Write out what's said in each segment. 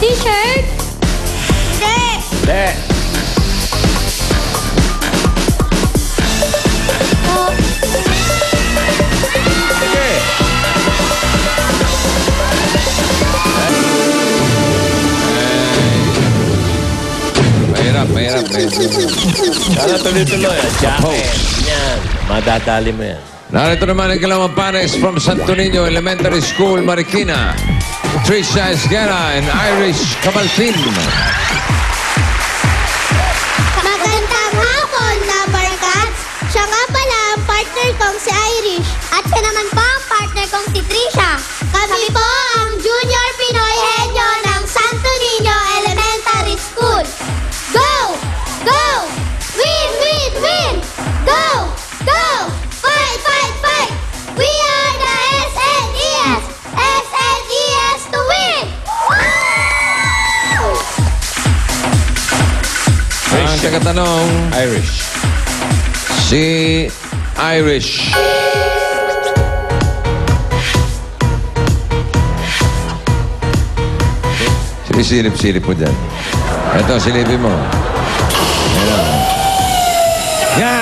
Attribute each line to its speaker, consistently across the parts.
Speaker 1: T-shirt? Hindi.
Speaker 2: Hindi. Sige.
Speaker 3: Mahirap.
Speaker 2: Sana tuloy-tuloy. Jacket. Yan. Madadali mo yan.
Speaker 3: Narito naman ang dalawang pares from Santo Niño Elementary School, Marikina. Trisha Esguera and Irish Cabalfin.
Speaker 1: Magandang hapon, Number Cats. Siya nga pala ang partner kong si Irish. At siya naman po ang partner kong si Trisha. Kami po ang Junior Pinoy Henyo ng Santo Niño Elementary School. Go! Go! Win! Win! Win! Go! Go! Fight! Fight! Fight! We are the SNES! SNES to win! Wow!
Speaker 3: Ang tagatanong,
Speaker 2: Irish.
Speaker 3: si Irish. Sinisilip-silip mo dyan. Ito, silipin mo. Ayan o.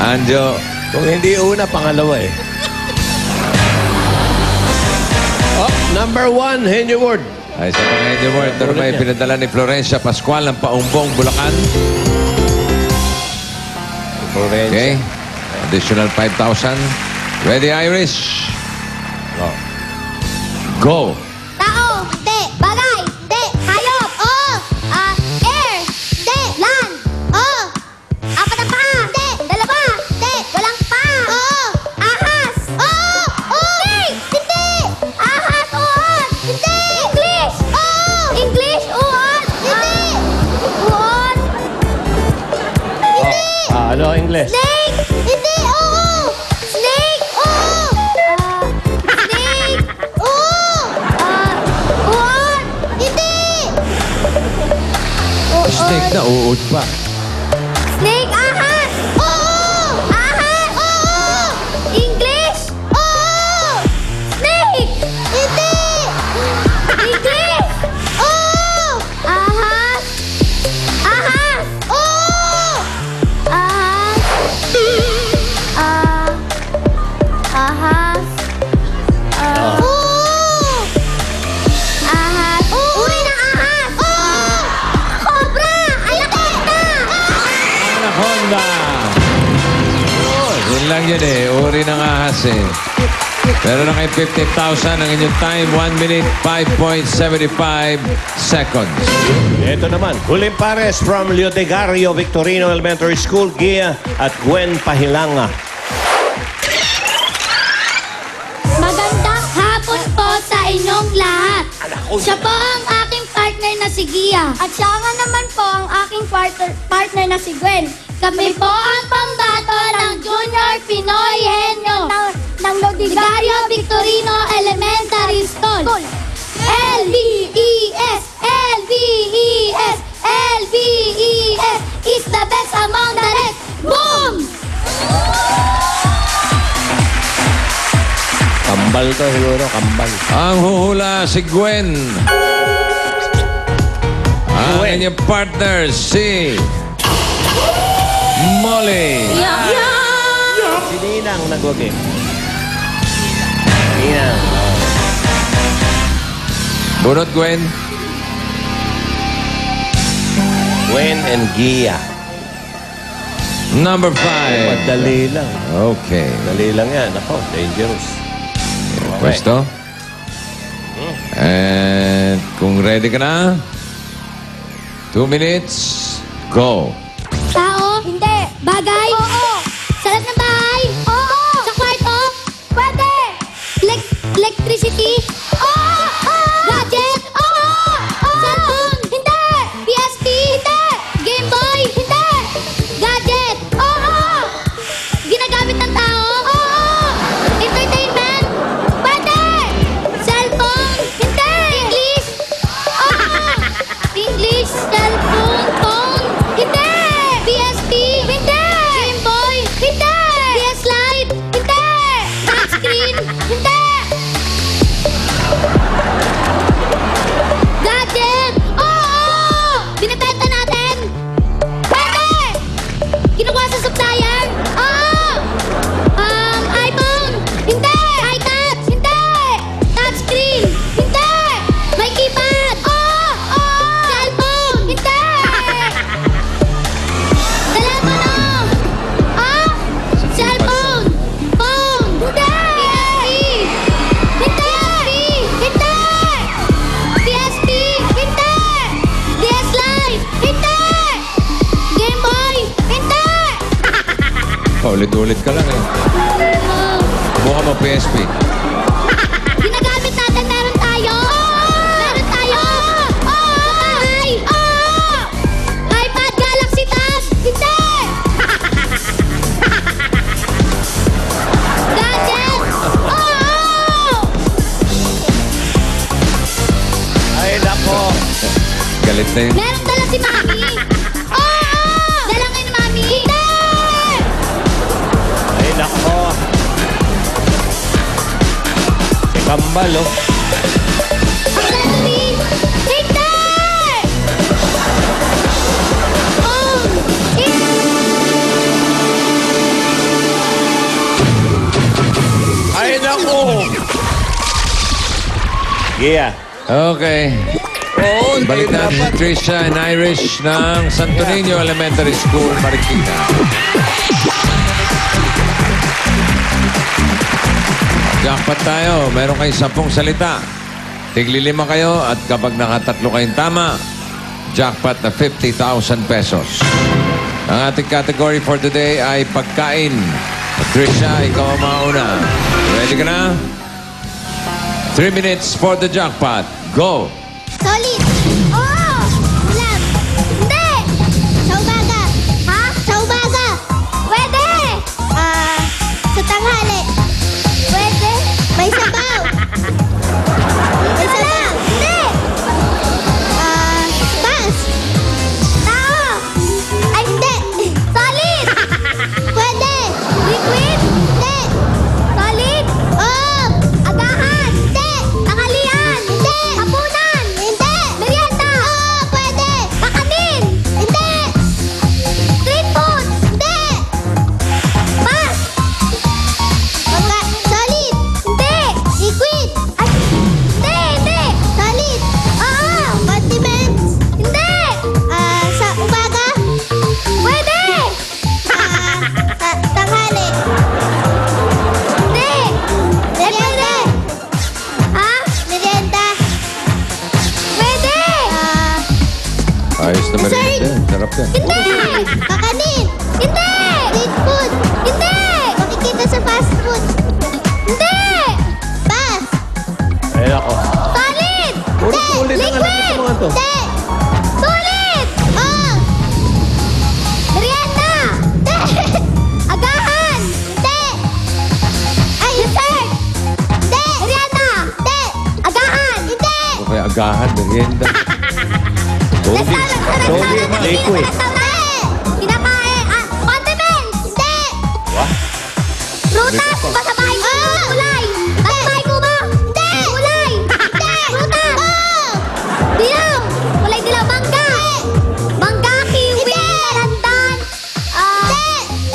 Speaker 3: Anjo.
Speaker 2: Kung hindi una, pangalawa eh. Oh, number 1, Henry Ward.
Speaker 3: Ay, sa mga inyo mo, ito may pinadala ni Florencia Pascual ng Paumbong, Bulacan. Okay. Additional 5,000. Ready, Irish? Go.
Speaker 1: Tao, de, bagay, de, hayop, air, de, land, apat na paa, de, dalawa, de, walang paa, ahas, snake, hindi, ahas, uod, hindi, English, uod, hindi, uod, hindi,
Speaker 2: Ano ang English?
Speaker 1: snake, hindi, snake, snake, uod, hindi,
Speaker 3: Snake na, uod pa.
Speaker 1: snake, ahas, ahas, English, snake, hindi, English, ahas, ahas, ahas, ahas, uri ng ahas, cobra, ay laki na,
Speaker 3: Anaconda. Yun lang yun eh. Uri ng ahas eh. Pero na kayo 50,000 ang inyong time. 1 minute, 5.75 seconds.
Speaker 2: Ito naman, huling pares from Leodegario Victorino Elementary School, Gia at Gwen Pahilanga.
Speaker 1: Magandang hapon po sa inyong lahat. Siya po ang aking partner na si Gia. At siya nga naman po ang aking partner na si Gwen. Kami po ang pambato ng Junior Pinoy Henyo ng Leodegario Victorino Elementary School. LVES, LVES, LVES is the best among the rest. Boom!
Speaker 2: Kambal to siguro, kambal.
Speaker 3: Ang huhula si Gwen. Ang inyong partner si Molly.
Speaker 2: Si Ninang nagwagi. Ninang.
Speaker 3: Bunot, Gwen.
Speaker 2: Gwen and Gia.
Speaker 3: Number 5.
Speaker 2: Madali lang.
Speaker 3: Okay.
Speaker 2: Dali lang yan. Ako, dangerous.
Speaker 3: Pwesto. And kung ready ka na, 2 minutes, go.
Speaker 1: Tao? Hindi. Bagay? Oo. Sa loob ng bahay? Oo. Sa kwarto? Pwede. Electricity? Oo. Gadget? Oo. Cellphone? Hindi. PSP? Hindi. Game Boy? Hindi. Gadget? Oo. Ginagamit ng tao? Oo. Entertainment? Pwede. Cellphone? Hindi. English? Oo. English, cellphone, phone? Hindi. PSP? Hindi. Game Boy? Hindi. PS Lite? Hindi. Touchscreen? Hindi.
Speaker 3: Ulit ka lang eh. Buka mo PSP.
Speaker 1: Ginagamit natin, meron tayo! Meron tayo! Ay! iPad Galaxy Tab! Hindi! Gadget!
Speaker 2: Ay, nako.
Speaker 3: Galit na yun.
Speaker 1: Meron dala si Mami! Dala ngayon ni Mami! Hindi!
Speaker 2: Ay, nako. Si Kambal, oh.
Speaker 1: Accessories! Hindi!
Speaker 2: Ay, nako. Gia.
Speaker 3: Okay.
Speaker 2: Oo,
Speaker 3: Balik natin si Trisha and Irish ng Santo Niño Elementary School, Marikina. Jackpot tayo. Meron kayong 10 salita. Tigli-5 kayo at kapag nakatatlo kayong tama, jackpot na 50,000 pesos. Ang ating category for today ay pagkain. Trisha, ikaw ang mauna. Ready ka na? 3 minutes for the jackpot. Go!
Speaker 1: Solid! Ulam! Hindi! Sa umaga! Ha? Sa umaga! Pwede! Sa tanghali! Pwede! May sabaw! May sabaw! Hindi! Bus! Tao! Ay, hindi! Solid! Pwede! Liquid! Hindi! Solid! Agahan! Hindi! Tanghalian! Hindi! Hapunan! Hindi! Merienda! Pwede! Kakanin! Hindi! Street food! Hindi! Bus! Solid! Hindi! Liquid! Ay! Hindi! Solid! Condiments! Hindi! Sa umaga? Pwede! Tanghali! Hindi! Merienda! Merienda! Pwede!
Speaker 3: Ayos na merienda. Sarap yan.
Speaker 1: Hindi! Kakanin! Hindi! Street food! Hindi! Makikita sa fast food! Hindi! Bus!
Speaker 2: Ay, nako.
Speaker 1: Solid!
Speaker 2: Puro
Speaker 1: Hindi!
Speaker 2: solid ang anak
Speaker 1: Liquid!
Speaker 2: ng mga to.
Speaker 1: Hindi! Solid! Merienda! Hindi! Agahan! Hindi! Ay, dessert! Hindi! Merienda! Hindi! Agahan! Hindi!
Speaker 3: O kaya agahan, merienda.
Speaker 2: Solid, liquid.
Speaker 1: Kinakain. Condiments. Hindi. Prutas. Basta bahay mo. Kulay. Basta bahay mo ba? Hindi. Kulay. Hindi. Prutas. Dilaw. Kulay dilaw. Mangga. Mangga, kiwi, landan.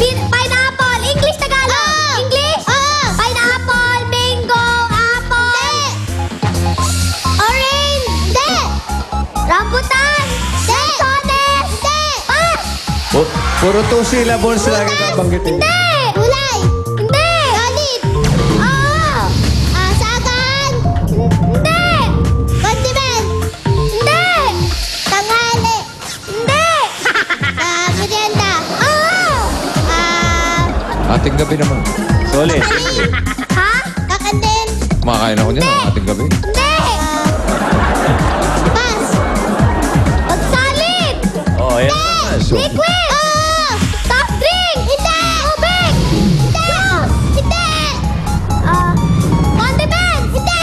Speaker 1: Pineapple. English, Tagalog. English. Pineapple, mango, apple. Orange. Hindi. Rambutan. Lansones. Hindi.
Speaker 2: Puro 2 syllables lagi babanggitin.
Speaker 1: Hindi. Kulay. Hindi. Solid. Sagan. Hindi. Condiment. Hindi. Tanghali. Hindi. Merienda.
Speaker 3: Ating gabi naman.
Speaker 2: Solid.
Speaker 1: Ha? Kakandin.
Speaker 3: Kumakain ako niyan, ating gabi.
Speaker 1: Hindi. Pass. Pag solid.
Speaker 2: Oh, yan. So,
Speaker 1: Liquid. Soft drink. Hindi. Tubig. Hindi. Hindi. Condiments. Hindi.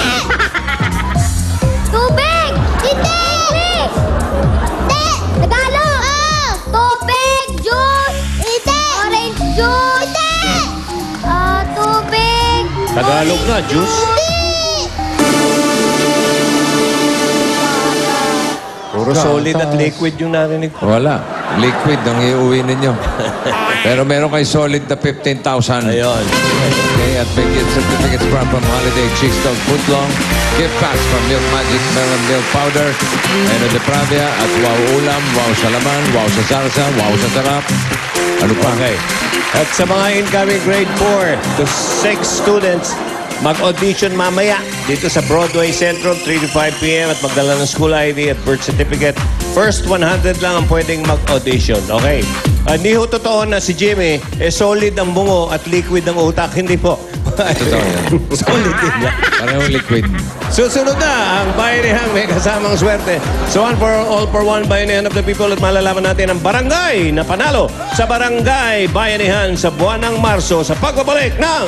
Speaker 1: Tubig. Hindi. Hindi. Tagalog. Tubig. Juice. Hindi. Orange juice. Hindi. Tubig.
Speaker 2: Tagalog na, juice. Puro solid at liquid yung narinig ko.
Speaker 3: Wala. Liquid ang iuwi ninyo. Pero meron kay solid na 15,000.
Speaker 2: Ayun.
Speaker 3: Okay, at may gift certificates from Holiday Cheese Dog Footlong, gift packs from Milk Magic Melon Milk Powder, Eno de Pravia, at Wow Ulam, Wow sa Laman, Wow sa Sarsa, Wow sa Sarap. Ano pa?
Speaker 2: Okay. At sa mga incoming grade 4 to 6 students, mag-audition mamaya dito sa Broadway Central, 3 to 5 p.m. at magdala ng school ID at birth certificate. First 100 lang ang pwedeng mag-audition. Okay. Hindi ho totoo na si Jimmy, solid ang bungo at liquid ang utak. Hindi po.
Speaker 3: Totoo yan.
Speaker 2: Solid din yan.
Speaker 3: Parehong liquid.
Speaker 2: Susunod na ang Bayanihan may kasamang swerte. So one for all for one Bayanihan of the people at malalaman natin ang barangay na panalo sa Barangay Bayanihan sa buwan ng Marso sa pagbabalik ng